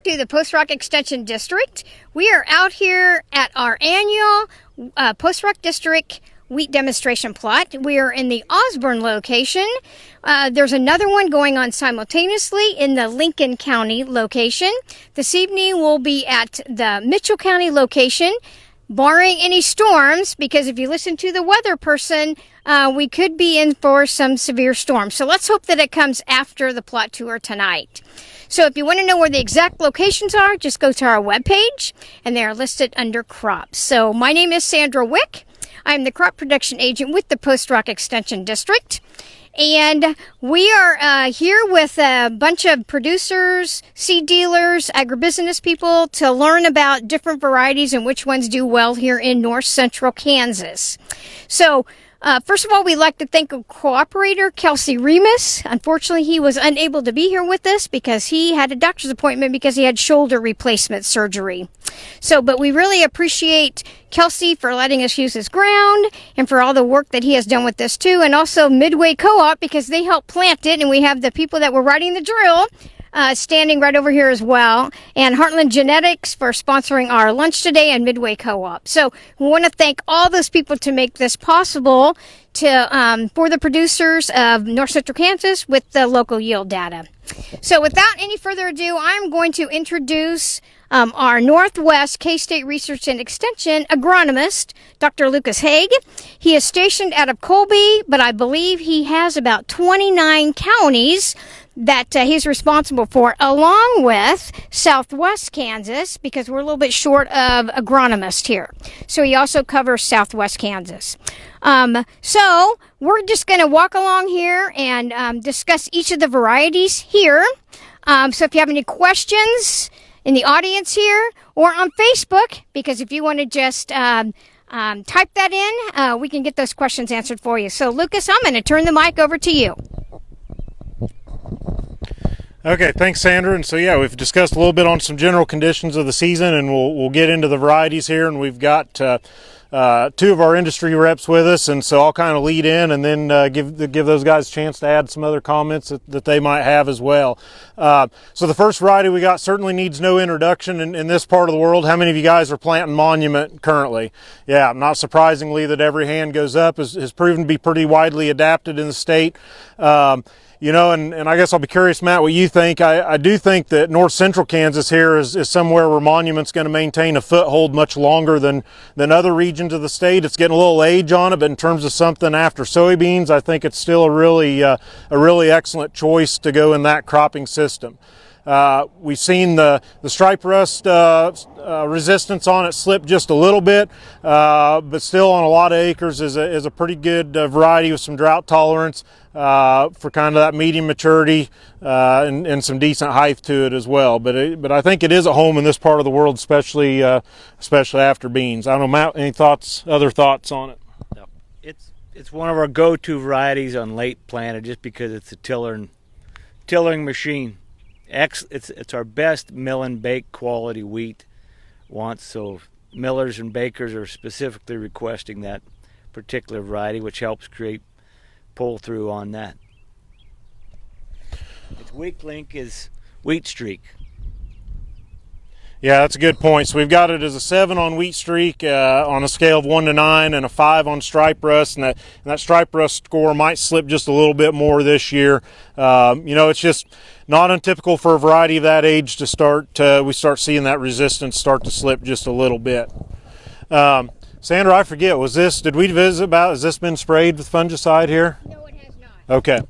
to the Post Rock Extension District. We are out here at our annual Post Rock District wheat demonstration plot. We are in the Osborne location. There's another one going on simultaneously in the Lincoln County location. This evening we'll be at the Mitchell County location, barring any storms, because if you listen to the weather person, we could be in for some severe storms. So let's hope that it comes after the plot tour tonight. So if you want to know where the exact locations are, just go to our webpage, and they are listed under crops. So my name is Sandra Wick. I'm the crop production agent with the Post Rock Extension District. And we are here with a bunch of producers, seed dealers, agribusiness people to learn about different varieties and which ones do well here in north central Kansas. So first of all, we'd like to thank a cooperator, Kelsey Remus. Unfortunately, he was unable to be here with us because he had a doctor's appointment because he had shoulder replacement surgery. But we really appreciate Kelsey for letting us use his ground and for all the work that he has done with this too. And also Midway Co-op, because they helped plant it, and we have the people that were riding the drill standing right over here as well, and Heartland Genetics for sponsoring our lunch today, and Midway Co-op. So we want to thank all those people to make this possible for the producers of North Central Kansas with the local yield data. So without any further ado, I'm going to introduce our Northwest K-State Research and Extension agronomist, Dr. Lucas Haag. He is stationed out of Colby, but I believe he has about 29 counties that he's responsible for, along with Southwest Kansas, because we're a little bit short of agronomists here. So he also covers Southwest Kansas. So we're just going to walk along here and discuss each of the varieties here. So if you have any questions in the audience here or on Facebook, because if you want to just type that in, we can get those questions answered for you. So Lucas, I'm going to turn the mic over to you. Okay, thanks, Sandra. And so, yeah, we've discussed a little bit on some general conditions of the season, and we'll get into the varieties here. And we've got two of our industry reps with us, and so I'll kind of lead in and then give those guys a chance to add some other comments that they might have as well. So the first variety we got certainly needs no introduction in this part of the world. How many of you guys are planting Monument currently? Yeah, not surprisingly that every hand goes up, has proven to be pretty widely adapted in the state. And I guess I'll be curious, Matt, what you think. I do think that north central Kansas here is somewhere where Monument's going to maintain a foothold much longer than other regions of the state. It's getting a little age on it, but in terms of something after soybeans, I think it's still a really excellent choice to go in that cropping system. We've seen the stripe rust resistance on it slip just a little bit, but still on a lot of acres is a pretty good variety with some drought tolerance for kind of that medium maturity and some decent height to it as well. But I think it is at home in this part of the world, especially after beans. I don't know, Matt, any other thoughts on it? No, it's one of our go-to varieties on late planted just because it's a tilling machine. It's our best mill and bake quality wheat once, so millers and bakers are specifically requesting that particular variety, which helps create pull through on that. Its weak link is Wheat Streak. Yeah, that's a good point. So we've got it as a 7 on Wheat Streak on a scale of 1 to 9, and a 5 on Stripe Rust, and that Stripe Rust score might slip just a little bit more this year. It's just not untypical for a variety of that age to we start seeing that resistance start to slip just a little bit. Sandra, I forget, did we visit about, has this been sprayed with fungicide here? No, it has not. Okay.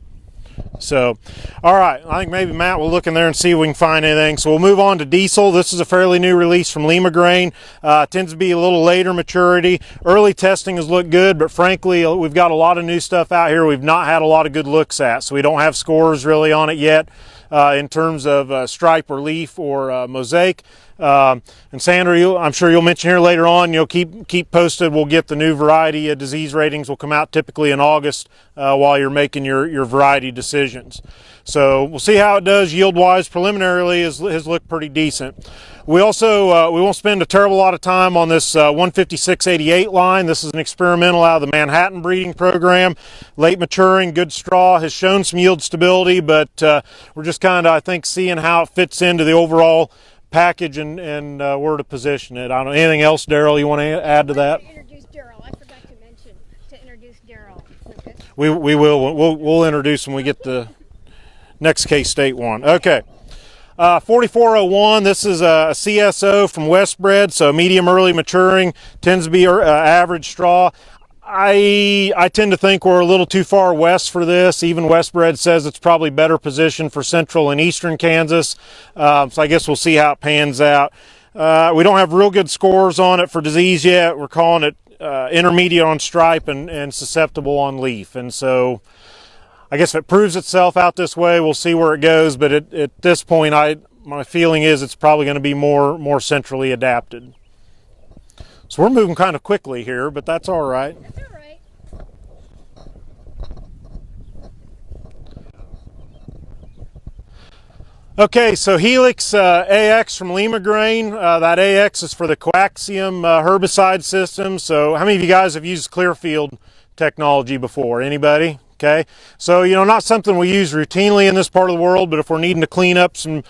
So, all right, I think maybe Matt will look in there and see if we can find anything. So we'll move on to Diesel. This is a fairly new release from Lima Grain. Tends to be a little later maturity. Early testing has looked good, but frankly, we've got a lot of new stuff out here we've not had a lot of good looks at. So we don't have scores really on it yet in terms of stripe or leaf or mosaic. And Sandra, I'm sure you'll mention here later on, keep posted. We'll get the new variety disease ratings will come out typically in August while you're making your variety decisions. So we'll see how it does yield-wise. Preliminarily has looked pretty decent. We also, we won't spend a terrible lot of time on this 15688 line. This is an experimental out of the Manhattan breeding program. Late maturing, good straw, has shown some yield stability, but we're just kind of, I think, seeing how it fits into the overall package and where to position it. I don't know, anything else, Daryl, you want to add to that? Introduce Daryl. I forgot to mention to introduce Daryl. We will. We'll introduce when we get the next K-State one. Okay. 4401, this is a CSO from Westbred, so medium early maturing, tends to be average straw. I tend to think we're a little too far west for this. Even Westbred says it's probably better positioned for central and eastern Kansas. So I guess we'll see how it pans out. We don't have real good scores on it for disease yet. We're calling it intermediate on stripe and susceptible on leaf. And so I guess if it proves itself out this way, we'll see where it goes. But at this point, my feeling is it's probably going to be more centrally adapted. So we're moving kind of quickly here, but that's all right. That's all right. Okay, so Helix AX from Lima Grain. That AX is for the Quaxium herbicide system. So how many of you guys have used Clearfield technology before? Anybody? Okay, so not something we use routinely in this part of the world, but if we're needing to clean up some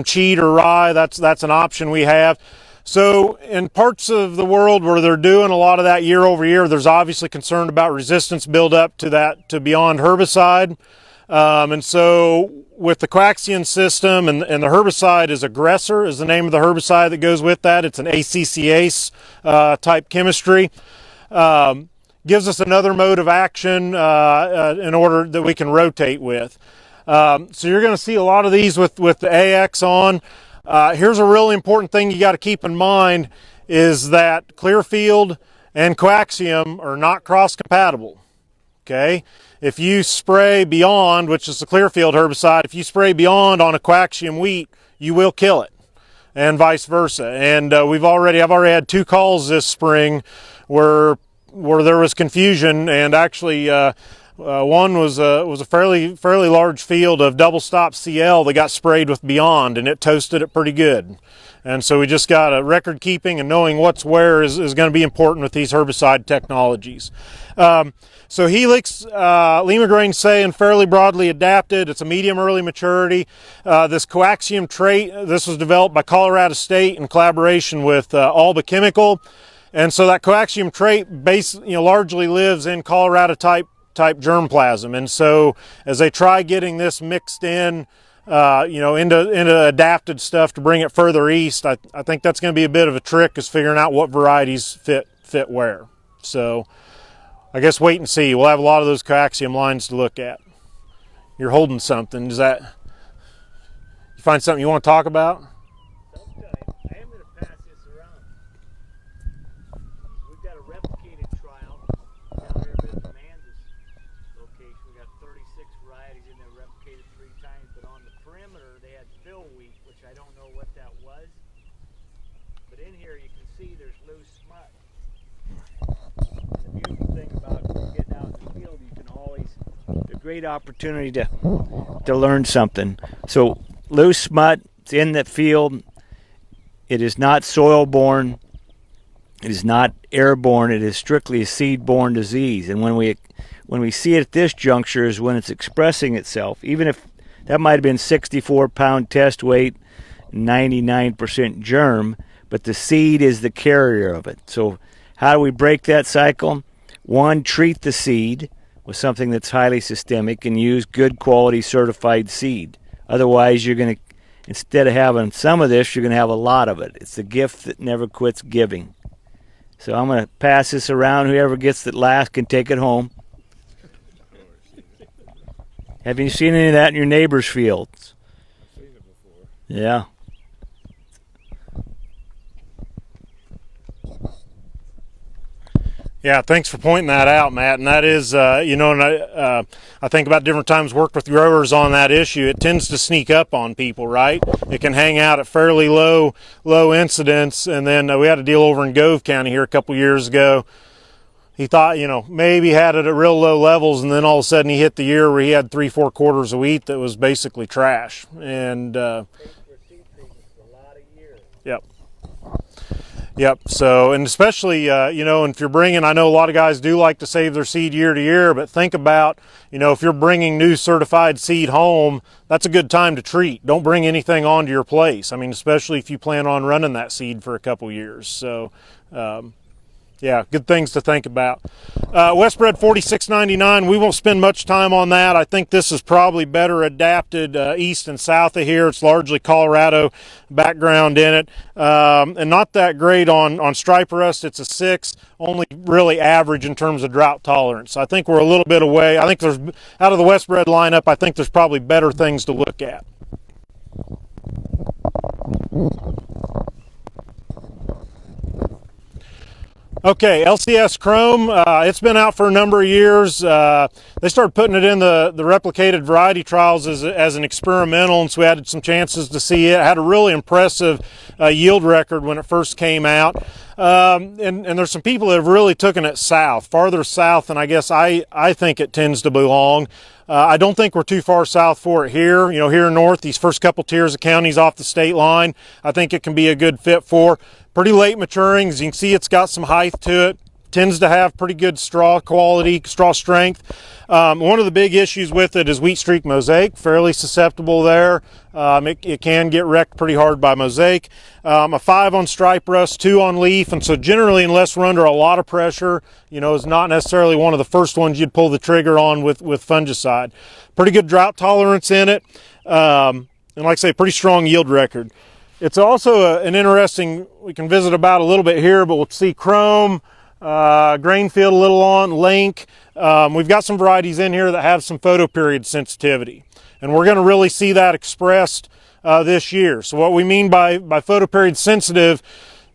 cheat or rye, that's an option we have. So in parts of the world where they're doing a lot of that year over year, there's obviously concern about resistance buildup to beyond herbicide. And so with the Quaxium system and the herbicide is Aggressor is the name of the herbicide that goes with that. It's an ACCase type chemistry. Gives us another mode of action in order that we can rotate with. So you're going to see a lot of these with the AX on. Here's a really important thing you got to keep in mind is that Clearfield and Quaxium are not cross-compatible. Okay, if you spray Beyond, which is the Clearfield herbicide, if you spray Beyond on a Quaxium wheat, you will kill it, and vice versa. And I've already had 2 calls this spring where there was confusion, and actually one was a fairly large field of double stop CL that got sprayed with Beyond, and it toasted it pretty good. And so we just got a record keeping and knowing what's where is going to be important with these herbicide technologies. So Helix, Lima Grain saying fairly broadly adapted. It's a medium early maturity. This Quaxium trait, this was developed by Colorado State in collaboration with Alba Chemical. And so that Quaxium trait largely lives in Colorado type germplasm. And so as they try getting this mixed in, into adapted stuff to bring it further east, I think that's going to be a bit of a trick, is figuring out what varieties fit where. So I guess wait and see. We'll have a lot of those Quaxium lines to look at. You're holding something. You find something you want to talk about? I am going to pass this around. We've got a replicated trial down here at the Kansas location. We got 36 varieties in there replicated 3 times, but on the perimeter they had fill wheat, which I don't know what that was. But in here you can see there's loose smut. The beautiful thing about getting out in the field, you can always, a great opportunity to learn something. So loose smut, it's in the field. It is not soil-borne. It is not airborne. It is strictly a seed-borne disease. And when we see it at this juncture is when it's expressing itself. Even if that might have been 64-pound test weight, 99% germ, but the seed is the carrier of it. So how do we break that cycle? 1, treat the seed with something that's highly systemic and use good quality certified seed. Otherwise, you're going to, instead of having some of this, you're going to have a lot of it. It's the gift that never quits giving. So I'm going to pass this around. Whoever gets it last can take it home. Have you seen any of that in your neighbor's fields? I've seen it before. Yeah. Yeah, thanks for pointing that out, Matt. And that is, I think about different times worked with growers on that issue. It tends to sneak up on people, right? It can hang out at fairly low incidence. And then we had a deal over in Gove County here a couple years ago. He thought, maybe had it at real low levels, and then all of a sudden he hit the year where he had 3-4 quarters of wheat that was basically trash. And yep. Yep. So, and especially, you know, if you're bringing, I know a lot of guys do like to save their seed year to year, but think about, you know, if you're bringing new certified seed home, that's a good time to treat. Don't bring anything onto your place. I mean, especially if you plan on running that seed for a couple years. So, yeah, good things to think about. Westbred 4699, we won't spend much time on that. I think this is probably better adapted east and south of here. It's largely Colorado background in it. And not that great on stripe rust. It's a 6, only really average in terms of drought tolerance. I think we're a little bit away. I think there's, out of the Westbred lineup, I think there's probably better things to look at. Okay, LCS Chrome, it's been out for a number of years. They started putting it in the replicated variety trials as an experimental, and so we had some chances to see it. It had a really impressive yield record when it first came out. And there's some people that have really taken it south, farther south than I guess I think it tends to belong. I don't think we're too far south for it here. You know, here north, these first couple tiers of counties off the state line, I think it can be a good fit for. Pretty late maturing. As you can see, it's got some height to it. Tends to have pretty good straw quality, straw strength. One of the big issues with it is wheat streak mosaic, fairly susceptible there. It can get wrecked pretty hard by mosaic. A 5 on stripe rust, 2 on leaf, and so generally, unless we're under a lot of pressure, you know, is not necessarily one of the first ones you'd pull the trigger on with fungicide. Pretty good drought tolerance in it, and like I say, pretty strong yield record. It's also an interesting, we can visit about a little bit here, but we'll see Chrome, Grainfield a little on, Link. We've got some varieties in here that have some photoperiod sensitivity, and we're going to really see that expressed this year. So what we mean by photoperiod sensitive,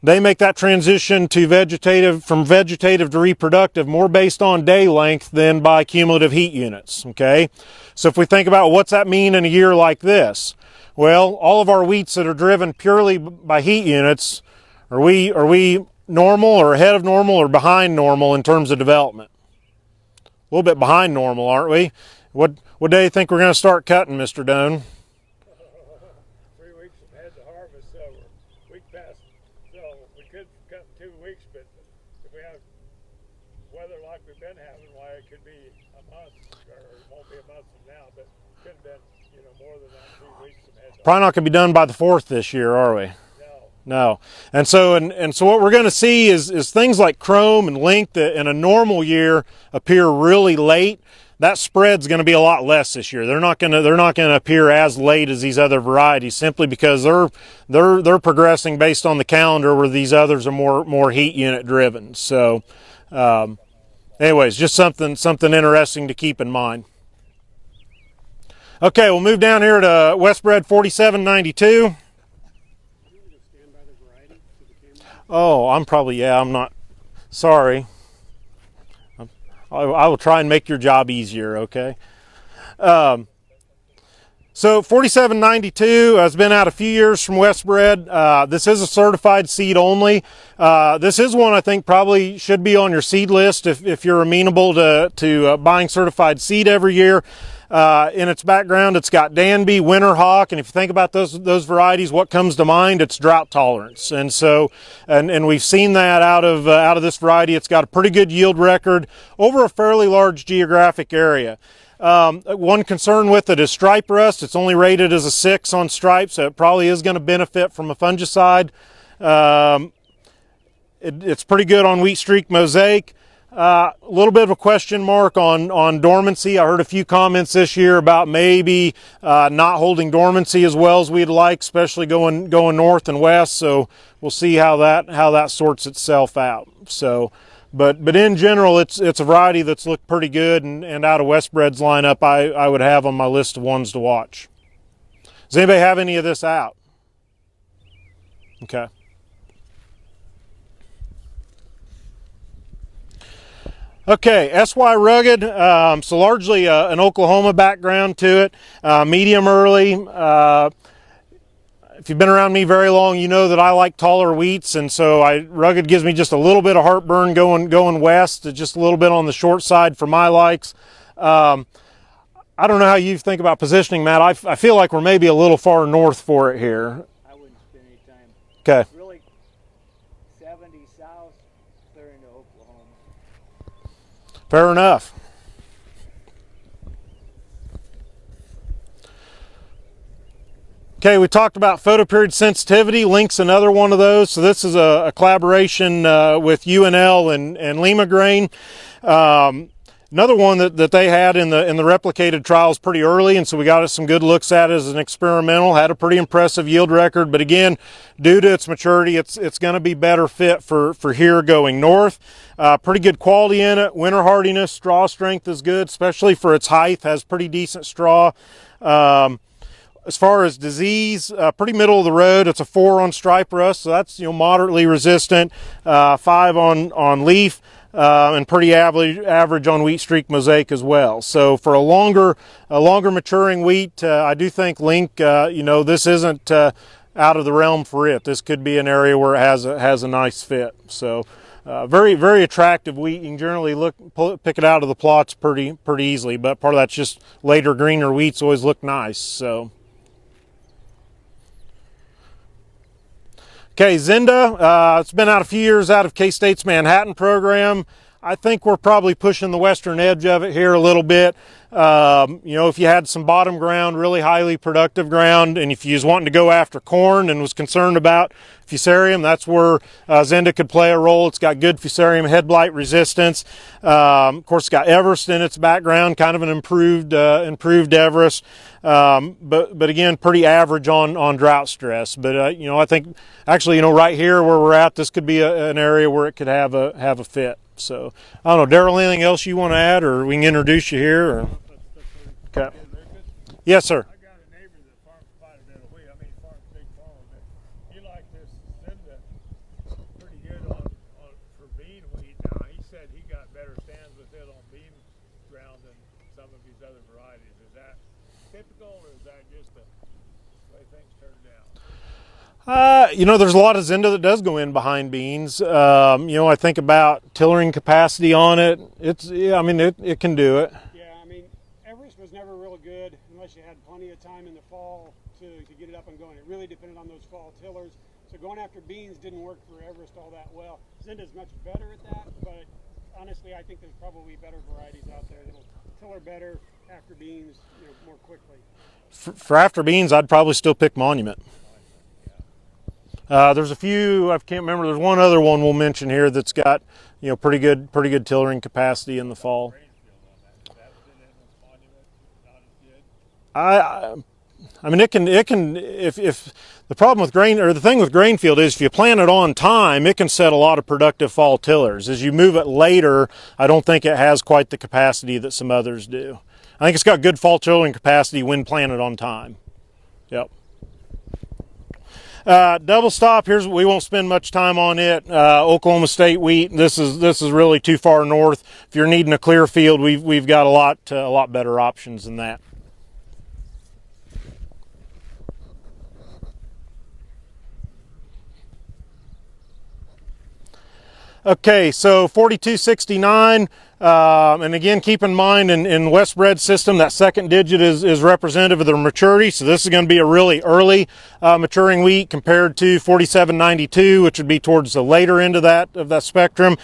they make that transition to from vegetative to reproductive more based on day length than by cumulative heat units, okay? So if we think about what's that mean in a year like this, well, all of our wheats that are driven purely by heat units, are we normal or ahead of normal or behind normal in terms of development? A little bit behind normal, aren't we? What day do you think we're going to start cutting, Mr. Doan? 3 weeks ahead to harvest, so we're week past. So we could cut 2 weeks, but if we have weather like we've been having, why it could be a month, or it won't be a month from now, but it could have been, you know, more than that 3 weeks ahead. Probably not going to be done by the 4th this year, are we? No. And so what we're going to see is things like Chrome and Link that in a normal year appear really late. That spread's going to be a lot less this year. They're not going to appear as late as these other varieties simply because they're progressing based on the calendar, where these others are more heat unit driven. So anyways, just something interesting to keep in mind. Okay, we'll move down here to Westbred 4792. Oh, I'm not, sorry. I will try and make your job easier, okay? So 4792 has been out a few years from Westbred. This is a certified seed only. This is one I think probably should be on your seed list if you're amenable to buying certified seed every year. In its background, it's got Danby, Winterhawk, and if you think about those varieties, what comes to mind? It's drought tolerance, and so and we've seen that out of this variety. It's got a pretty good yield record over a fairly large geographic area. One concern with it is stripe rust. It's only rated as a 6 on stripe, so it probably is going to benefit from a fungicide. It's pretty good on wheat streak mosaic. A little bit of a question mark on dormancy. I heard a few comments this year about maybe not holding dormancy as well as we'd like, especially going north and west. So we'll see how that sorts itself out. So, but in general, it's a variety that's looked pretty good, and out of Westbred's lineup, I would have on my list of ones to watch. Does anybody have any of this out? Okay. Okay, SY Rugged, so largely an Oklahoma background to it, medium early. If you've been around me very long, you know that I like taller wheats, and so Rugged gives me just a little bit of heartburn going west, just a little bit on the short side for my likes. I don't know how you think about positioning, Matt. I feel like we're maybe a little far north for it here. I wouldn't spend any time. Okay. Really, 7 south, clear into Oklahoma. Fair enough. Okay, we talked about photoperiod sensitivity. Link's another one of those. So this is a collaboration with UNL and Lima Grain. Another one that they had in the replicated trials pretty early, and so we got some good looks at it as an experimental. Had a pretty impressive yield record, but again, due to its maturity, it's going to be better fit for here going north. Pretty good quality in it. Winter hardiness, straw strength is good, especially for its height. Has pretty decent straw. As far as disease, pretty middle of the road. It's a 4 on stripe rust, so that's moderately resistant. 5 on leaf, and pretty average on wheat streak mosaic as well. So for a longer maturing wheat, I do think Link, this isn't out of the realm for it. This could be an area where it has a nice fit. So very, very attractive wheat. You can generally pick it out of the plots pretty easily, but part of that's just later greener wheats always look nice. So. Okay, Zenda, it's been out a few years out of K-State's Manhattan program. I think we're probably pushing the western edge of it here a little bit. If you had some bottom ground, really highly productive ground, and if you was wanting to go after corn and was concerned about fusarium, that's where Zenda could play a role. It's got good fusarium head blight resistance. Of course, it's got Everest in its background, kind of an improved Everest. But again, pretty average on drought stress. But I think actually, right here where we're at, this could be an area where it could have a fit. So I don't know, Daryl, anything else you want to add, or we can introduce you here? Or okay. Yes, sir. I got a neighbor that farms quite a bit of wheat. Farms big farm, but he liked this Zenda pretty good for bean wheat. Now he said he got better stands with it on bean ground than some of these other varieties. Is that typical, or is that just the way things turned out? There's a lot of Zenda that does go in behind beans. I think about tillering capacity on it. It can do it. Yeah, Everest was never real good unless you had plenty of time in the fall to get it up and going. It really depended on those fall tillers. So going after beans didn't work for Everest all that well. Zenda's much better at that, but honestly, I think there's probably better varieties out there that'll tiller better after beans, more quickly. For after beans, I'd probably still pick Monument. There's a few, I can't remember, there's one other one we'll mention here that's got, pretty good tillering capacity in the fall. It can, if the problem with the thing with Grainfield is if you plant it on time, it can set a lot of productive fall tillers. As you move it later, I don't think it has quite the capacity that some others do. I think it's got good fall tillering capacity when planted on time. Yep. Double stop. We won't spend much time on it. Oklahoma State wheat. This is really too far north. If you're needing a Clearfield, we've got a lot better options than that. Okay, so 4269, and again, keep in mind in West Bred system, that second digit is representative of their maturity, so this is going to be a really early maturing wheat compared to 4792, which would be towards the later end of that spectrum.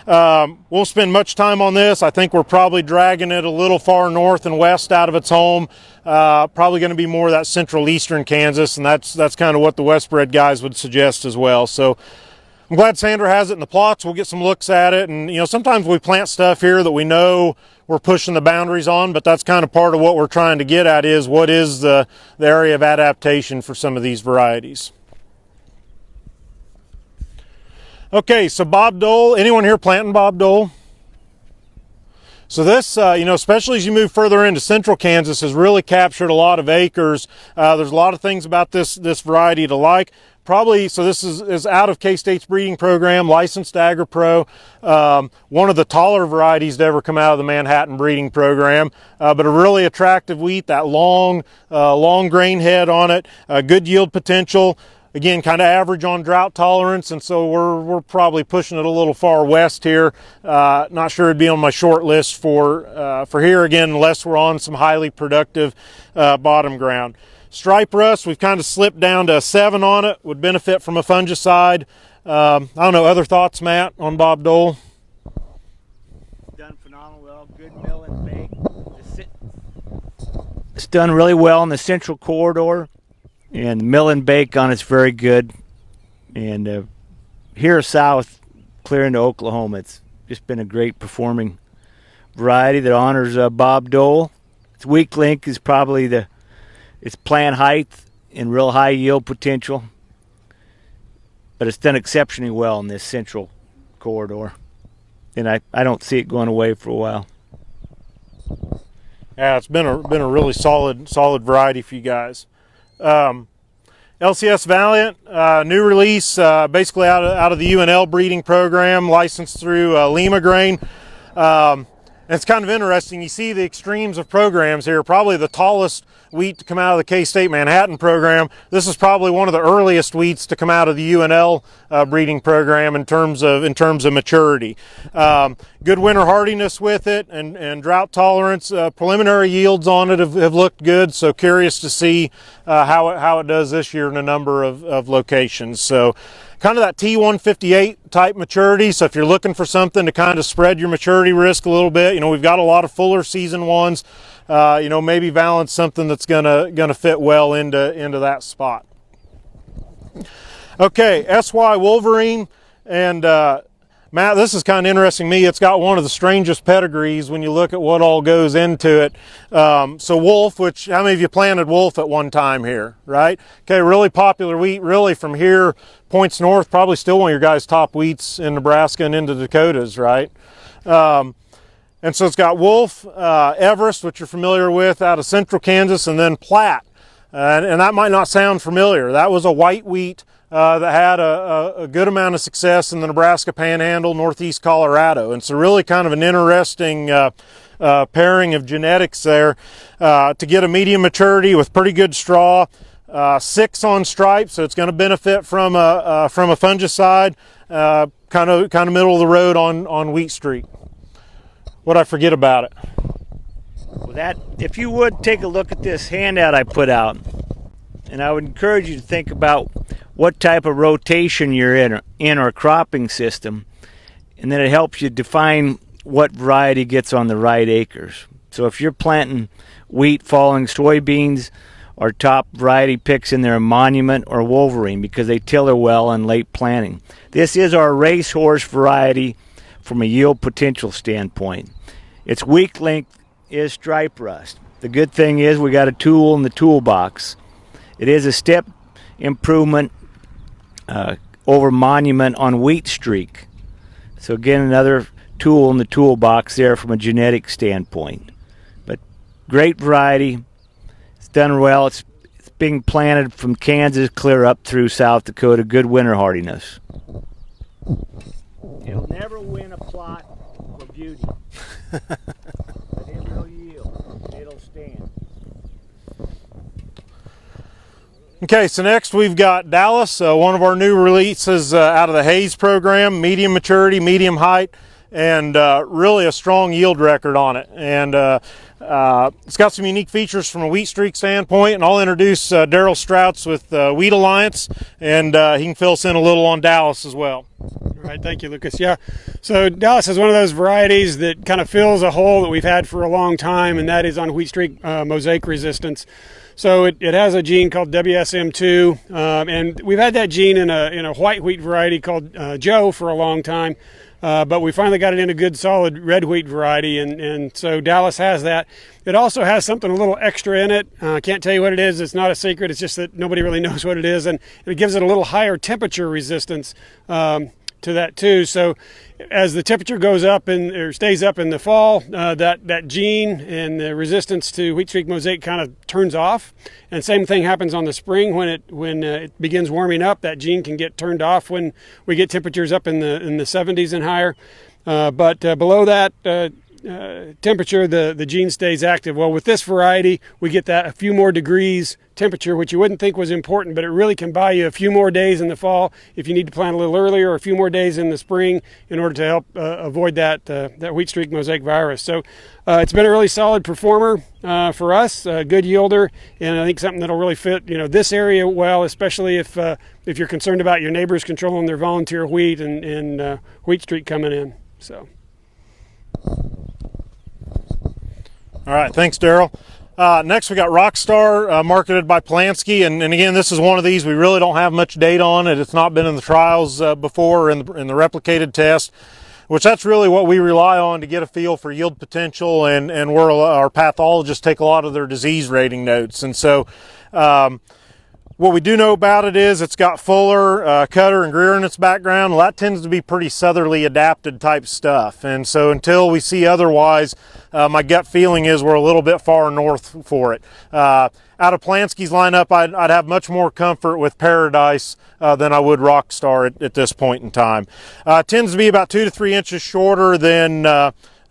Won't spend much time on this. I think we're probably dragging it a little far north and west out of its home. Probably going to be more of that central eastern Kansas, and that's kind of what the West Bred guys would suggest as well. So I'm glad Sandra has it in the plots. We'll get some looks at it, and sometimes we plant stuff here that we know we're pushing the boundaries on, but that's kind of part of what we're trying to get at is what is the area of adaptation for some of these varieties. Okay, so Bob Dole. Anyone here planting Bob Dole? So this, especially as you move further into central Kansas, has really captured a lot of acres. There's a lot of things about this variety to like. Probably, so this is out of K-State's breeding program, licensed to AgriPro, one of the taller varieties to ever come out of the Manhattan breeding program, but a really attractive wheat, that long grain head on it, good yield potential. Again, kind of average on drought tolerance, and so we're probably pushing it a little far west here. Not sure it'd be on my short list for here again, unless we're on some highly productive bottom ground. Stripe rust, we've kind of slipped down to a 7 on it. Would benefit from a fungicide. I don't know, other thoughts, Matt, on Bob Dole? Done phenomenal well. Good mill and bake. It's done really well in the central corridor, and mill and bake on it's very good. And here south, clear into Oklahoma, it's just been a great performing variety that honors Bob Dole. Its weak link is probably its plant height and real high yield potential, but it's done exceptionally well in this central corridor, and I don't see it going away for a while. Yeah, it's been a really solid variety for you guys. LCS Valiant, new release, basically out of the UNL breeding program, licensed through Lima Grain. And it's kind of interesting. You see the extremes of programs here. Probably the tallest wheat to come out of the K-State Manhattan program. This is probably one of the earliest wheats to come out of the UNL breeding program in terms of maturity. Good winter hardiness with it, and drought tolerance. Preliminary yields on it have looked good. So curious to see how it does this year in a number of locations. So kind of that T158 type maturity. So if you're looking for something to kind of spread your maturity risk a little bit, we've got a lot of fuller season ones. Maybe balance something that's gonna fit well into that spot. Okay, SY Wolverine, and Matt, this is kind of interesting to me. It's got one of the strangest pedigrees when you look at what all goes into it. So Wolf, which, how many of you planted Wolf at one time here, right? Okay, really popular wheat, really from here, points north, probably still one of your guys' top wheats in Nebraska and into the Dakotas, right? And so it's got Wolf, Everest, which you're familiar with, out of central Kansas, and then Platte. And that might not sound familiar. That was a white wheat that had a good amount of success in the Nebraska Panhandle, northeast Colorado. And so really kind of an interesting pairing of genetics there to get a medium maturity with pretty good straw. 6 on stripe, so it's going to benefit from a fungicide, kind of middle of the road on Wheat Street. What'd I forget about it? Well, if you would take a look at this handout I put out, and I would encourage you to think about what type of rotation you're in or cropping system, and then it helps you define what variety gets on the right acres. So if you're planting wheat following soybeans, our top variety picks in there are Monument or Wolverine because they tiller well in late planting. This is our racehorse variety from a yield potential standpoint. Its weak link is stripe rust. The good thing is we got a tool in the toolbox. It is a step improvement over Monument on Wheat Streak. So again, another tool in the toolbox there from a genetic standpoint. But great variety. It's done well. It's being planted from Kansas clear up through South Dakota. Good winter hardiness. It'll never win a plot for beauty, but it will yield. It'll stand. Okay, so next we've got Dallas, one of our new releases out of the Hayes program, medium maturity, medium height, and really a strong yield record on it. And it's got some unique features from a Wheat Streak standpoint, and I'll introduce Daryl Strouts with Wheat Alliance, and he can fill us in a little on Dallas as well. All right, thank you, Lucas. Yeah, so Dallas is one of those varieties that kind of fills a hole that we've had for a long time, and that is on Wheat Streak mosaic resistance. So it has a gene called WSM2, and we've had that gene in a white wheat variety called Joe for a long time, but we finally got it in a good solid red wheat variety, and so Dallas has that. It also has something a little extra in it. I can't tell you what it is. It's not a secret. It's just that nobody really knows what it is, and it gives it a little higher temperature resistance to that too. So as the temperature goes up or stays up in the fall, that gene and the resistance to Wheat Streak mosaic kind of turns off. And same thing happens on the spring when it begins warming up. That gene can get turned off when we get temperatures up in the 70s and higher. But below that, temperature, the gene stays active. Well, with this variety, we get that a few more degrees temperature, which you wouldn't think was important, but it really can buy you a few more days in the fall if you need to plant a little earlier, or a few more days in the spring in order to help avoid that wheat streak mosaic virus. So it's been a really solid performer for us, a good yielder, and I think something that'll really fit this area well, especially if you're concerned about your neighbors controlling their volunteer wheat and wheat streak coming in. So. All right, thanks, Daryl. Next, we got Rockstar, marketed by Polanski, and again, this is one of these we really don't have much data on it. It's not been in the trials before, or in the replicated test, which that's really what we rely on to get a feel for yield potential, and where our pathologists take a lot of their disease rating notes. And so what we do know about it is it's got Fuller, Cutter, and Greer in its background. Well, that tends to be pretty southerly adapted type stuff. And so until we see otherwise, my gut feeling is we're a little bit far north for it. Out of Polanski's lineup, I'd have much more comfort with Paradise than I would Rockstar at this point in time. Tends to be about 2 to 3 inches shorter than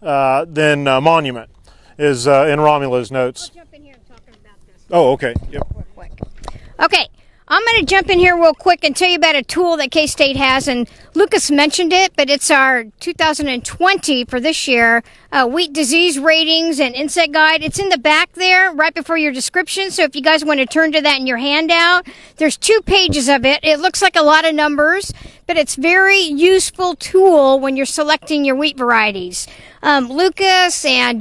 Monument is in Romulo's notes. I'll jump in here and talk about this. Oh, okay. Yep. Real quick. Okay, I'm going to jump in here real quick and tell you about a tool that K-State has, and Lucas mentioned it, but it's our 2020 for this year wheat disease ratings and insect guide. It's in the back there right before your description, so if you guys want to turn to that in your handout, there's 2 pages of it. It looks like a lot of numbers, but it's very useful tool when you're selecting your wheat varieties. Lucas and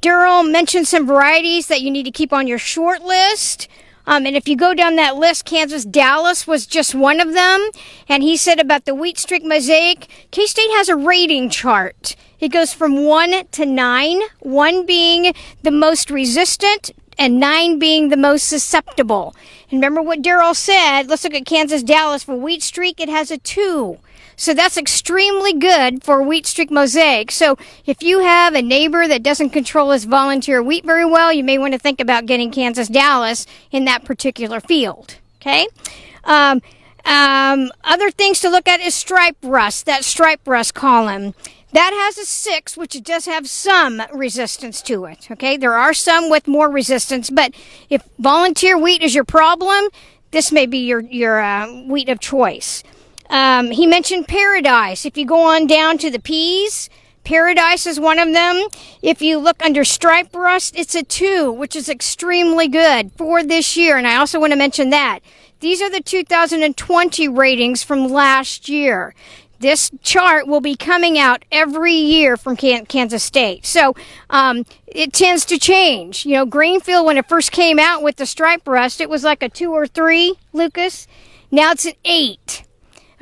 Daryl mentioned some varieties that you need to keep on your short list. And if you go down that list, Kansas Dallas was just one of them. And he said about the wheat streak mosaic, K-State has a rating chart. It goes from 1 to 9, 1 being the most resistant and 9 being the most susceptible. And remember what Daryl said, let's look at Kansas Dallas. For wheat streak, it has a 2. So that's extremely good for wheat streak mosaic. So if you have a neighbor that doesn't control his volunteer wheat very well, you may want to think about getting Kansas Dallas in that particular field. Okay? Other things to look at is stripe rust, that stripe rust column. That has a 6, which does have some resistance to it. Okay? There are some with more resistance, but if volunteer wheat is your problem, this may be your wheat of choice. He mentioned Paradise. If you go on down to the peas, Paradise is one of them. If you look under stripe rust, it's a 2, which is extremely good for this year. And I also want to mention that. These are the 2020 ratings from last year. This chart will be coming out every year from Kansas State. So it tends to change. Greenfield, when it first came out with the stripe rust, it was like a 2 or 3, Lucas. Now it's an 8.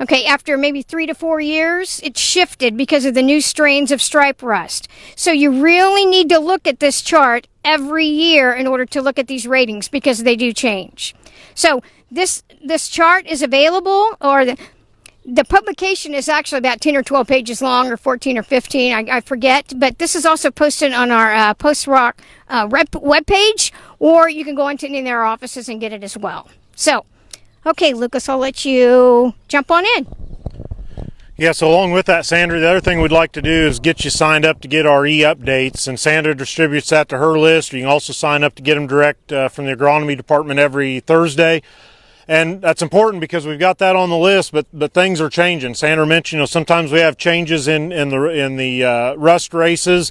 Okay, after maybe 3 to 4 years, it shifted because of the new strains of stripe rust. So you really need to look at this chart every year in order to look at these ratings because they do change. So this chart is available, or the publication is actually about 10 or 12 pages long, or 14 or 15, I forget. But this is also posted on our Post-Rock webpage, or you can go into any of their offices and get it as well. So, okay, Lucas, I'll let you jump on in. Yeah, so along with that, Sandra, the other thing we'd like to do is get you signed up to get our e-updates, and Sandra distributes that to her list. You can also sign up to get them direct from the agronomy department every Thursday. And that's important because we've got that on the list, but things are changing. Sandra mentioned, sometimes we have changes in the rust races.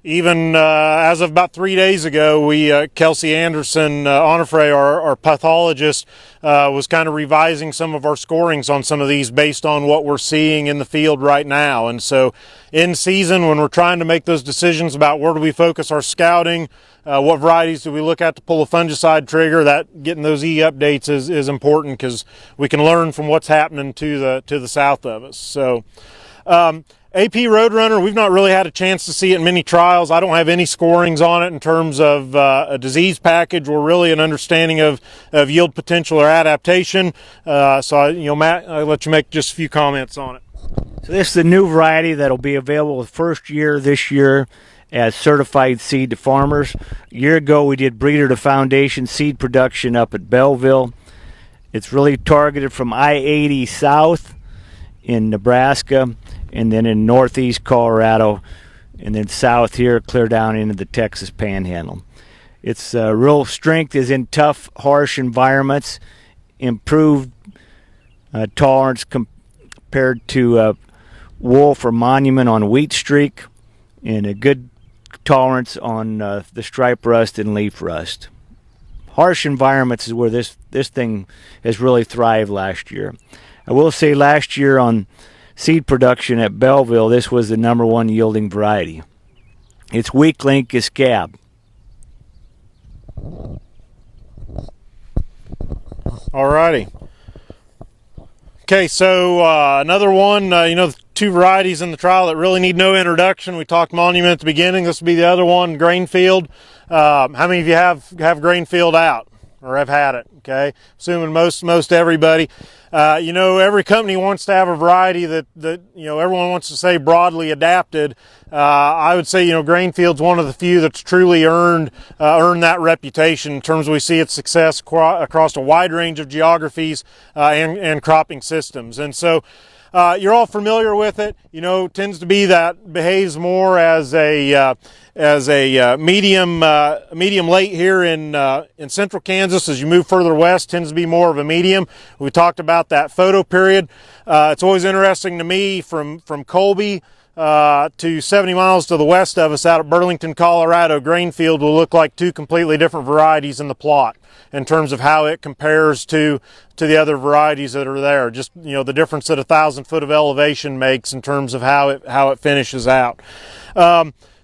Even as of about 3 days ago, Kelsey Anderson Onifre, our pathologist, was kind of revising some of our scorings on some of these based on what we're seeing in the field right now. And so in season, when we're trying to make those decisions about where do we focus our scouting, what varieties do we look at to pull a fungicide trigger, that getting those e-updates is important because we can learn from what's happening to the south of us. So AP Roadrunner, we've not really had a chance to see it in many trials. I don't have any scorings on it in terms of a disease package or really an understanding of yield potential or adaptation. So, Matt, I'll let you make just a few comments on it. So this is the new variety that will be available the first year this year as certified seed to farmers. A year ago, we did breeder to foundation seed production up at Belleville. It's really targeted from I-80 south in Nebraska, and then in northeast Colorado, and then south here, clear down into the Texas Panhandle. Its real strength is in tough, harsh environments, improved tolerance compared to wolf or monument on wheat streak, and a good tolerance on the stripe rust and leaf rust. Harsh environments is where this thing has really thrived last year. I will say last year on seed production at Belleville, this was the #1 yielding variety. Its weak link is scab. Alrighty. Okay, so another one, the two varieties in the trial that really need no introduction. We talked monument at the beginning. This would be the other one, Grainfield. How many of you have Grainfield out or have had it? Okay, assuming most everybody. Every company wants to have a variety that everyone wants to say broadly adapted. I would say Grainfield's one of the few that's truly earned that reputation in terms of we see its success across a wide range of geographies and cropping systems. And so you're all familiar with it. Tends to be that behaves more as a medium late here in central Kansas. As you move further west, tends to be more of a medium. We talked about that photoperiod. It's always interesting to me from Colby to 70 miles to the west of us out at Burlington, Colorado, Grainfield will look like two completely different varieties in the plot in terms of how it compares to the other varieties that are there. Just the difference that 1,000 foot of elevation makes in terms of how it finishes out.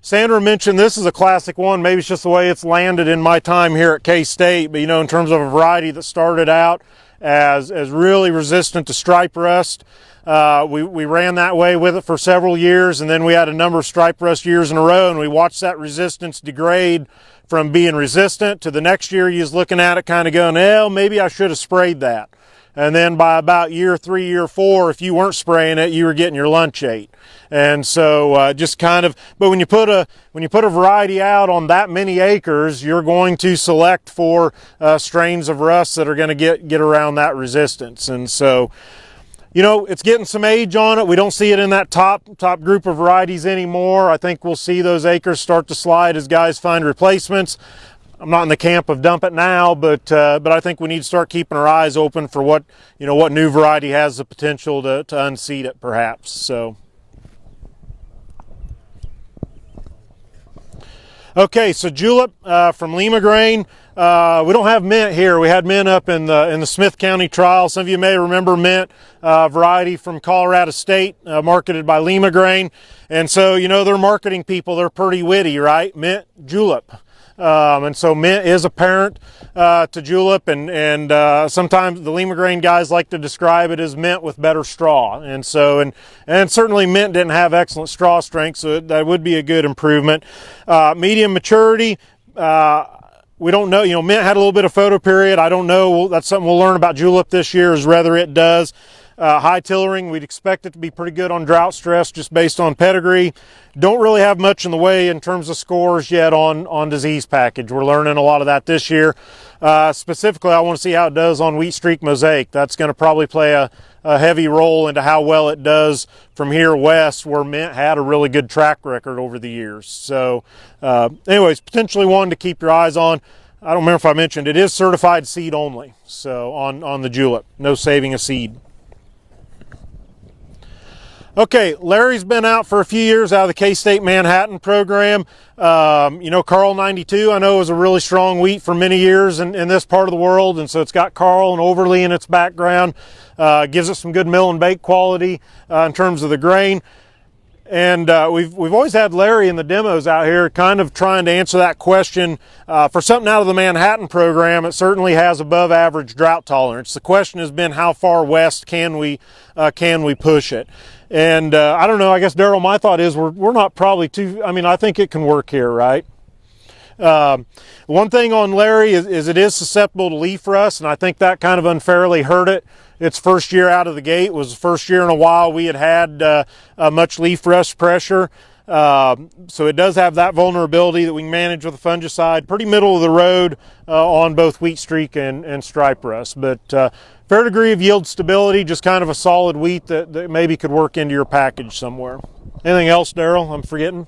Sandra mentioned this is a classic one. Maybe it's just the way it's landed in my time here at K-State, but in terms of a variety that started out as really resistant to stripe rust. We ran that way with it for several years, and then we had a number of stripe rust years in a row, and we watched that resistance degrade from being resistant to the next year you was looking at it kind of going, maybe I should have sprayed that. And then by about year 3, year 4, if you weren't spraying it, you were getting your lunch ate. And so just kind of, but when you put a variety out on that many acres, you're going to select for strains of rust that are going to get around that resistance. And so, it's getting some age on it. We don't see it in that top group of varieties anymore. I think we'll see those acres start to slide as guys find replacements. I'm not in the camp of dump it now, but I think we need to start keeping our eyes open for what new variety has the potential to unseed it, perhaps. So, okay, so julep from Lima Grain. We don't have mint here. We had mint up in the Smith County trial. Some of you may remember mint, variety from Colorado State, marketed by Lima Grain. And so they're marketing people. They're pretty witty, right? Mint julep. And so mint is a parent to julep, and sometimes the Lima Grain guys like to describe it as mint with better straw. And so and certainly mint didn't have excellent straw strength, so that would be a good improvement. Medium maturity. We don't know. Mint had a little bit of photoperiod. I don't know. That's something we'll learn about julep this year, is whether it does. High tillering, we'd expect it to be pretty good on drought stress just based on pedigree. Don't really have much in the way in terms of scores yet on disease package. We're learning a lot of that this year. Specifically, I want to see how it does on wheat streak mosaic. That's going to probably play a heavy role into how well it does from here west, where mint had a really good track record over the years. So anyways, potentially one to keep your eyes on. I don't remember if I mentioned it is certified seed only, so on the julep, no saving a seed. Okay, Larry's been out for a few years out of the K-State Manhattan program. Carl 92, I know, is a really strong wheat for many years in this part of the world, and so it's got Carl and Overly in its background. Gives it some good mill and bake quality in terms of the grain. And we've always had Larry in the demos out here kind of trying to answer that question. For something out of the Manhattan program, it certainly has above average drought tolerance. The question has been, how far west can we push it? And I don't know, I guess, Daryl, my thought is we're not probably I think it can work here, right? One thing on Larry is it is susceptible to leaf rust, and I think that kind of unfairly hurt it. Its first year out of the gate was the first year in a while we had much leaf rust pressure. So it does have that vulnerability that we can manage with a fungicide. Pretty middle of the road on both wheat streak and stripe rust, but fair degree of yield stability, just kind of a solid wheat that maybe could work into your package somewhere. Anything else, Daryl, I'm forgetting?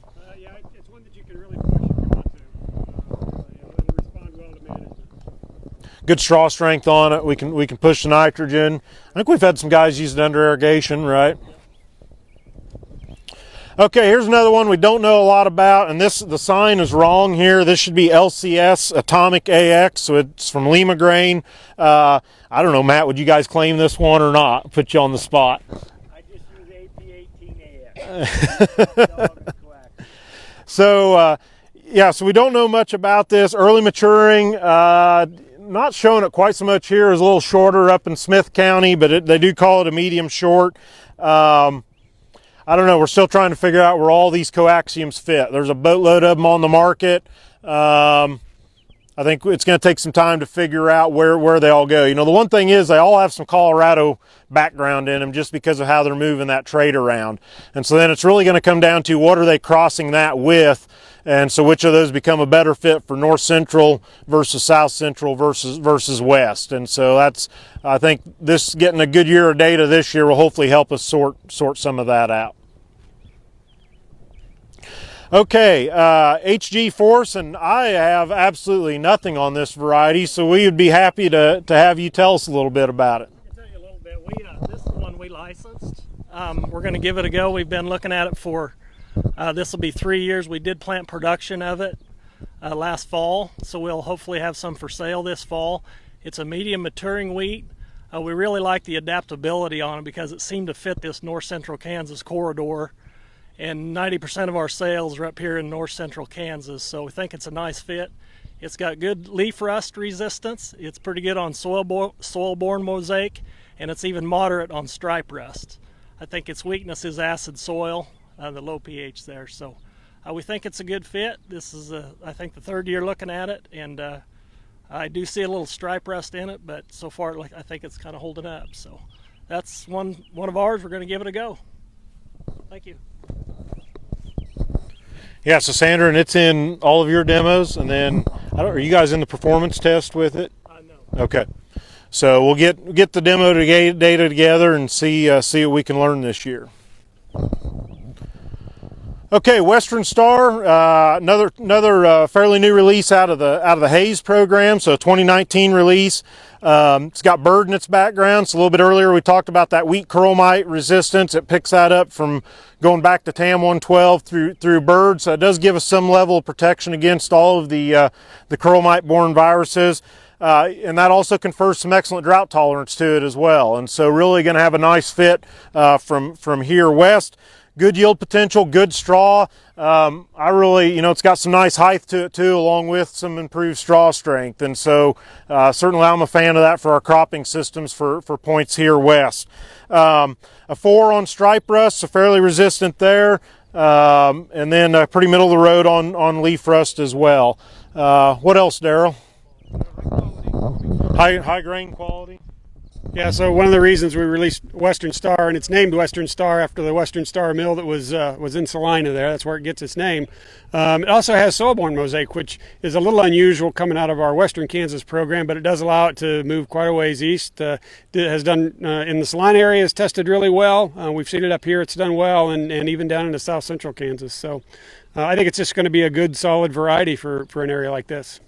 good straw strength on it. We can push the nitrogen. I think we've had some guys use it under irrigation, right? Okay, here's another one we don't know a lot about, and the sign is wrong here. This should be LCS Atomic AX, so it's from Lima grain. I don't know, Matt, would you guys claim this one or not? Put you on the spot. I just use AP18AX. So, yeah, so we don't know much about this. Early maturing, not showing it quite so much here. It's a little shorter up in Smith County, but they do call it a medium short. I don't know. We're still trying to figure out where all these coaxiums fit. There's a boatload of them on the market. I think it's going to take some time to figure out where they all go. You know, the one thing is they all have some Colorado background in them just because of how they're moving that trait around. And so then it's really going to come down to what are they crossing that with, and so which of those become a better fit for north central versus south central versus west. And so I think this getting a good year of data this year will hopefully help us sort some of that out. Okay, HG Force, and I have absolutely nothing on this variety, so we would be happy to have you tell us a little bit about it. I can tell you a little bit. This is the one we licensed. We're going to give it a go. We've been looking at it for, this will be 3 years. We did plant production of it last fall, so we'll hopefully have some for sale this fall. It's a medium maturing wheat. We really like the adaptability on it because it seemed to fit this north central Kansas corridor. And 90% of our sales are up here in north central Kansas, so we think it's a nice fit. It's got good leaf rust resistance. It's pretty good on soil-borne mosaic, and it's even moderate on stripe rust. I think its weakness is acid soil, the low pH there. So we think it's a good fit. This is, I think, the third year looking at it, and I do see a little stripe rust in it, but so far I think it's kind of holding up. So that's one of ours. We're going to give it a go. Thank you. Yeah, so Sandra, and it's in all of your demos, and then are you guys in the performance test with it? No. Okay, so we'll get the demo data together and see what we can learn this year. Okay, Western Star, another fairly new release out of the Hayes program, so a 2019 release. It's got bird in its background. So a little bit earlier we talked about that wheat curl mite resistance. It picks that up from going back to TAM 112 through bird. So it does give us some level of protection against all of the curl mite borne viruses. And that also confers some excellent drought tolerance to it as well. And so really going to have a nice fit from here west. Good yield potential, good straw. I really, it's got some nice height to it too, along with some improved straw strength. And so certainly I'm a fan of that for our cropping systems for points here west. A 4 on stripe rust, so fairly resistant there. And then pretty middle of the road on leaf rust as well. What else, Daryl? High grain quality. Yeah, so one of the reasons we released Western Star, and it's named Western Star after the Western Star mill that was in Salina there. That's where it gets its name. It also has soil-borne mosaic, which is a little unusual coming out of our Western Kansas program, but it does allow it to move quite a ways east. It has done in the Salina area, has tested really well. We've seen it up here, it's done well, and even down into south central Kansas. So I think it's just going to be a good, solid variety for an area like this.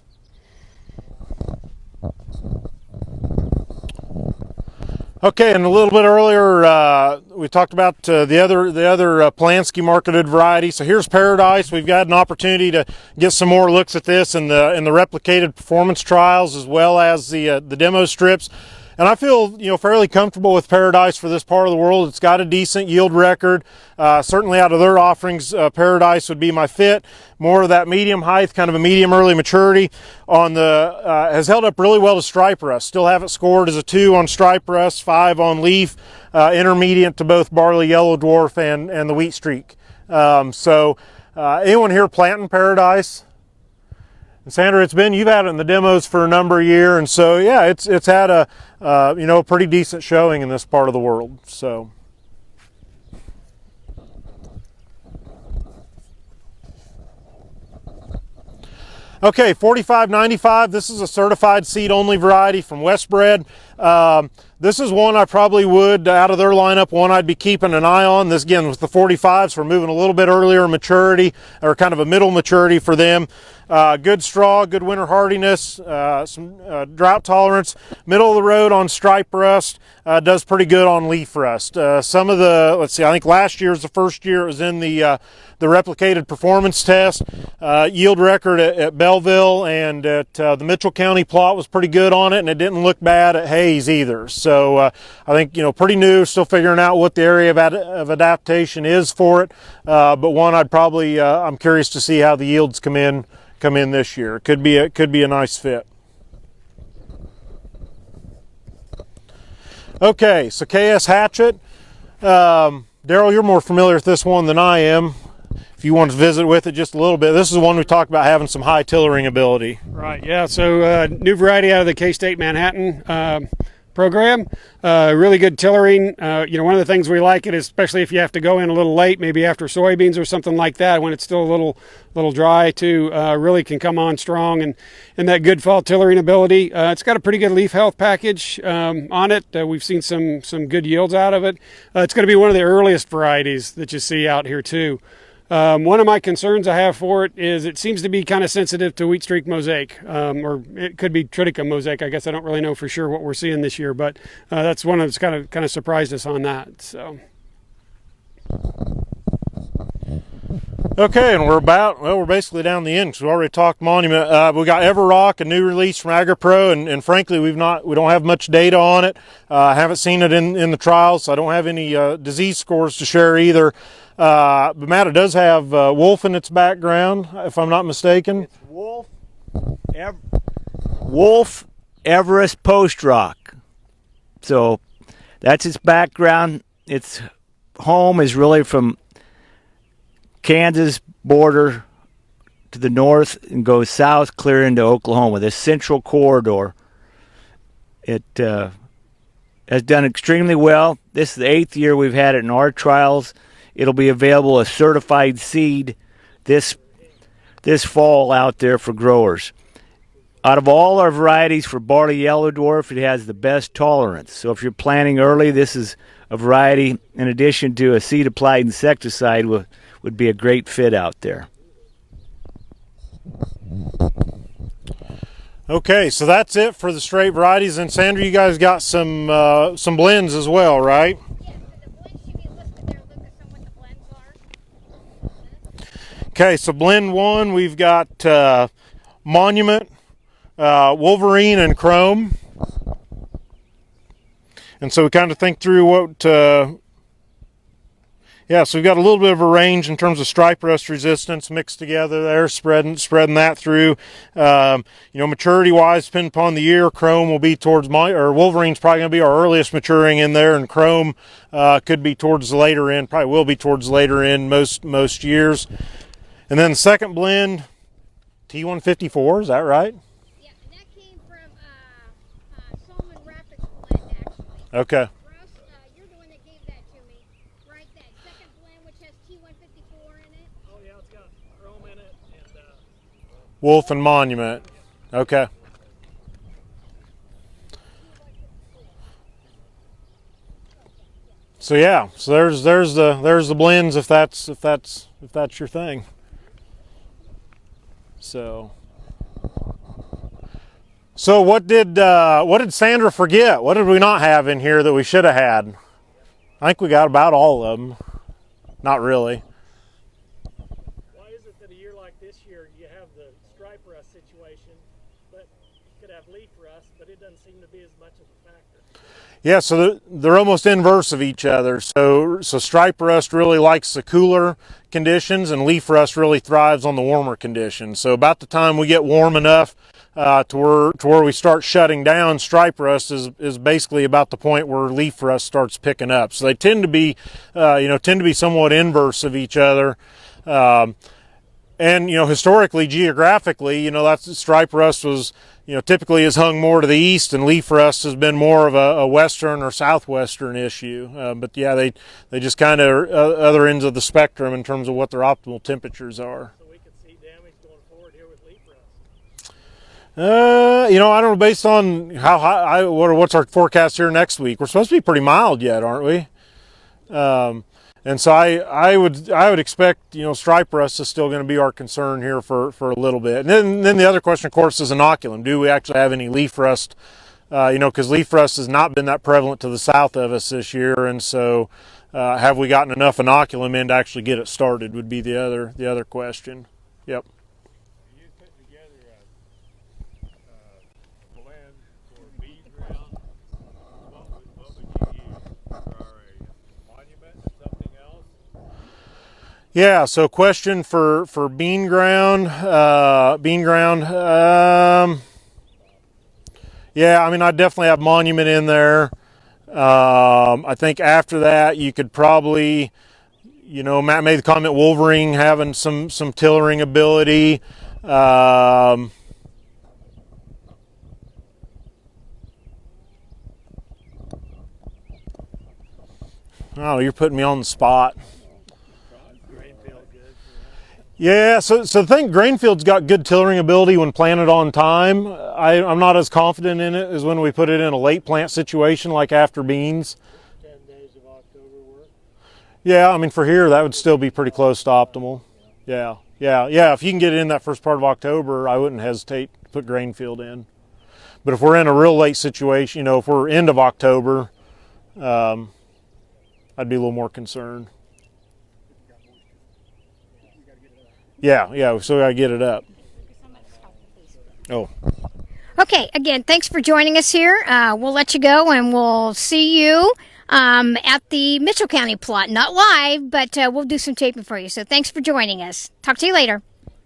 Okay, and a little bit earlier we talked about the other Polanski marketed variety. So here's Paradise. We've got an opportunity to get some more looks at this in the replicated performance trials as well as the demo strips. And I feel, fairly comfortable with Paradise for this part of the world. It's got a decent yield record. Certainly out of their offerings, Paradise would be my fit. More of that medium height, kind of a medium early maturity on the, has held up really well to stripe rust. Still have it scored as a 2 on stripe rust, 5 on leaf, intermediate to both barley yellow dwarf and the wheat streak. So anyone here planting Paradise? And Sandra, you've had it in the demos for a number of years, and so yeah, it's had a pretty decent showing in this part of the world. So. Okay, 4595. This is a certified seed-only variety from Westbred. This is one I probably would, out of their lineup, one I'd be keeping an eye on. This, again, with the 45s, we're moving a little bit earlier maturity, or kind of a middle maturity for them. Good straw, good winter hardiness, some drought tolerance. Middle of the road on stripe rust, does pretty good on leaf rust. Some of the, let's see, I think last year was the first year it was in the replicated performance test. Yield record at Belleville and at the Mitchell County plot was pretty good on it, and it didn't look bad at Hayes either. So I think, pretty new, still figuring out what the area of adaptation is for it. But one I'd probably, I'm curious to see how the yields come in this year. It could be a nice fit. Okay, so KS Hatchet. Daryl, you're more familiar with this one than I am. If you want to visit with it just a little bit, this is one we talked about having some high tillering ability. Right, yeah, so new variety out of the K-State Manhattan program. Really good tillering. One of the things we like it is, especially if you have to go in a little late, maybe after soybeans or something like that, when it's still a little dry too, really can come on strong and that good fall tillering ability. It's got a pretty good leaf health package on it. We've seen some good yields out of it. It's going to be one of the earliest varieties that you see out here too. One of my concerns I have for it is it seems to be kind of sensitive to wheat streak mosaic, or it could be triticum mosaic. I guess I don't really know for sure what we're seeing this year, but that's one that's kind of surprised us on that. So. Okay, and we're basically down the end because we already talked Monument. We got Everrock, a new release from AgriPro, and frankly we don't have much data on it. I haven't seen it in the trials, so I don't have any disease scores to share either. But Matt, it does have wolf in its background, if I'm not mistaken. It's wolf Everest post rock. So that's its background. Its home is really from Kansas border to the north and goes south clear into Oklahoma, this central corridor. It has done extremely well. This is the 8th year we've had it in our trials. It'll be available as certified seed this fall out there for growers. Out of all our varieties for barley yellow dwarf, it has the best tolerance. So if you're planting early, this is a variety, in addition to a seed-applied insecticide, would be a great fit out there. Okay, so that's it for the straight varieties. And Sandra, you guys got some blends as well, right? Okay, so blend 1, we've got Monument, Wolverine, and Chrome. And so we kind of think through what, so we've got a little bit of a range in terms of stripe rust resistance mixed together there, spreading that through. Maturity-wise, depending upon the year, Chrome will be towards Wolverine's probably going to be our earliest maturing in there, and Chrome could be towards the later end, probably will be towards the later end most years. And then the second blend, T154, is that right? Yeah, and that came from Solomon Rapids blend, actually. Okay. Russ, you're the one that gave that to me, right? That second blend, which has T154 in it. Oh yeah, it's got chrome in it and Wolf and Monument. Okay. So yeah, so there's the blends if that's your thing. So what did Sandra forget? What did we not have in here that we should have had? I think we got about all of them. Not really. why is it that a year like this year you have the stripe rust situation, but you could have leaf rust, but it doesn't seem to be as much of a factor? Yeah, so they're almost inverse of each other. So stripe rust really likes the cooler conditions, and leaf rust really thrives on the warmer conditions. So about the time we get warm enough to where we start shutting down, stripe rust is basically about the point where leaf rust starts picking up. So they tend to be somewhat inverse of each other. And historically, geographically, that's stripe rust was, typically is hung more to the east, and leaf rust has been more of a western or southwestern issue. But yeah, they just kind of other ends of the spectrum in terms of what their optimal temperatures are. So we could see damage going forward here with leaf rust. I don't know. Based on how high, what's our forecast here next week? We're supposed to be pretty mild yet, aren't we? And so I would expect, stripe rust is still going to be our concern here for a little bit. And then the other question, of course, is inoculum. Do we actually have any leaf rust? Because leaf rust has not been that prevalent to the south of us this year, and so have we gotten enough inoculum in to actually get it started? Would be the other question. Yep. You put together a blend for bean ground. What would you use for a monument? Something else? Yeah. So question for bean ground. Yeah, I mean, I definitely have monument in there. I think after that, you could probably, Matt made the comment Wolverine having some tillering ability. Oh, you're putting me on the spot. Yeah, so the thing, Grainfield's got good tillering ability when planted on time. I'm not as confident in it as when we put it in a late plant situation like after beans. 10 days of October work? Yeah, I mean, for here, that would still be pretty close to optimal. Yeah. If you can get it in that first part of October, I wouldn't hesitate to put Grainfield in. But if we're in a real late situation, if we're end of October, I'd be a little more concerned. Yeah, we still got to get it up. Oh. Okay, again, thanks for joining us here. We'll let you go, and we'll see you at the Mitchell County plot. Not live, but we'll do some taping for you. So thanks for joining us. Talk to you later.